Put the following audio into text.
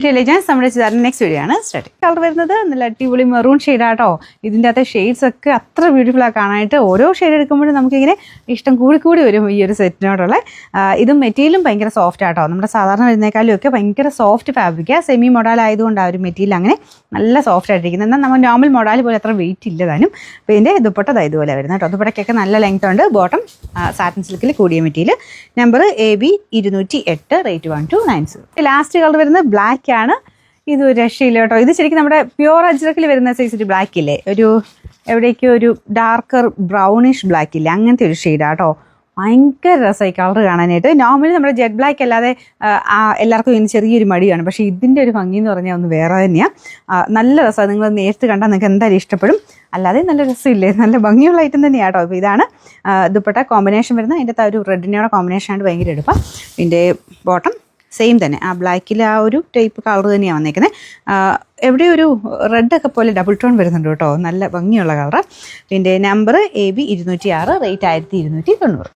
നമ്മുടെ next video ആണ് starting colour വരുന്നത് നല്ല അടിപൊളി മെറൂൺ ഷെയ്ഡാട്ടോ. ഇതിൻ്റെ അകത്തെ ഷെയ്ഡ്സ് ഒക്കെ അത്ര ബ്യൂട്ടിഫുൾ ആയി കാണാനായിട്ട് ഓരോ ഷെയ്ഡ് എടുക്കുമ്പോഴും നമുക്കിങ്ങനെ ഇഷ്ടം കൂടി വരും ഈ ഒരു സെറ്റിനോടുള്ള. ഇതും മെറ്റീരിയലും ഭയങ്കര സോഫ്റ്റ് ആട്ടോ. നമ്മുടെ സാധാരണ വരുന്നേക്കാളും ഒക്കെ ഭയങ്കര സോഫ്റ്റ് ഫാബ്രിക്കാണ്. സെമി മൊഡാൽ ആയതുകൊണ്ട് ആ ഒരു മെറ്റീരിയൽ അങ്ങനെ നല്ല സോഫ്റ്റ് ആയിട്ടിരിക്കുന്നത്. എന്നാൽ നമ്മൾ നോർമൽ മൊഡാൽ പോലെ അത്ര വെയിറ്റ് ഇല്ല താനും. അപ്പോൾ ഇതിൻ്റെ ദുപ്പട്ട ഇതുപോലെ വരുന്നത് കേട്ടോ. ദുപ്പട്ടയ്ക്കൊക്കെ നല്ല ലെങ്ത് ഉണ്ട്. ബോട്ടം സാറ്റിൻ സിൽക്കിൽ കൂടിയ material. Number AB 208, rate 1290. Last colour വരുന്നത് ബ്ലാക്ക് ആണ്. ഇത് ഒരു രക്ഷയില്ല കേട്ടോ. ഇത് ശരിക്കും നമ്മുടെ പ്യുവർ അജ്രക്കിൽ വരുന്ന സൈസ് ഒരു ബ്ലാക്ക് ഇല്ലേ, ഒരു എവിടേക്കോ ഒരു ഡാർക്കർ ബ്രൗണിഷ് ബ്ലാക്ക് ഇല്ലേ, അങ്ങനത്തെ ഒരു ഷെയ്ഡാണ് കേട്ടോ. ഭയങ്കര രസമായി കളർ കാണാനായിട്ട്. നോർമലി നമ്മുടെ ജെറ്റ് ബ്ലാക്ക് അല്ലാതെ എല്ലാവർക്കും ഇതിന് ചെറിയൊരു മടിയാണ്. പക്ഷേ ഇതിൻ്റെ ഒരു ഭംഗി എന്ന് പറഞ്ഞാൽ ഒന്ന് വേറെ തന്നെയാണ്. നല്ല രസമാണ്. നിങ്ങൾ നേരത്തെ കണ്ടാൽ നിങ്ങൾക്ക് എന്തായാലും ഇഷ്ടപ്പെടും. അല്ലാതെ നല്ല രസമില്ലേ, നല്ല ഭംഗിയുള്ള ഐറ്റം തന്നെയാണ് കേട്ടോ. അപ്പോൾ ഇതാണ് ദുപ്പട്ട കോമ്പിനേഷൻ വരുന്നത്. അതിൻ്റെ ഒരു റെഡിനോടെ കോമ്പിനേഷൻ ആയിട്ട് ഭയങ്കര എടുപ്പം. ഇതിൻ്റെ ബോട്ടം സെയിം തന്നെ ആ ബ്ലാക്കിൽ ആ ഒരു ടൈപ്പ് കളർ തന്നെയാണ് വന്നേക്കുന്നത്. എവിടെ ഒരു റെഡൊക്കെ പോലെ ഡബിൾ ടോൺ വരുന്നുണ്ട് കേട്ടോ. നല്ല ഭംഗിയുള്ള കളർ. ഇതിൻ്റെ നമ്പർ AB 206, റേറ്റ് 1290.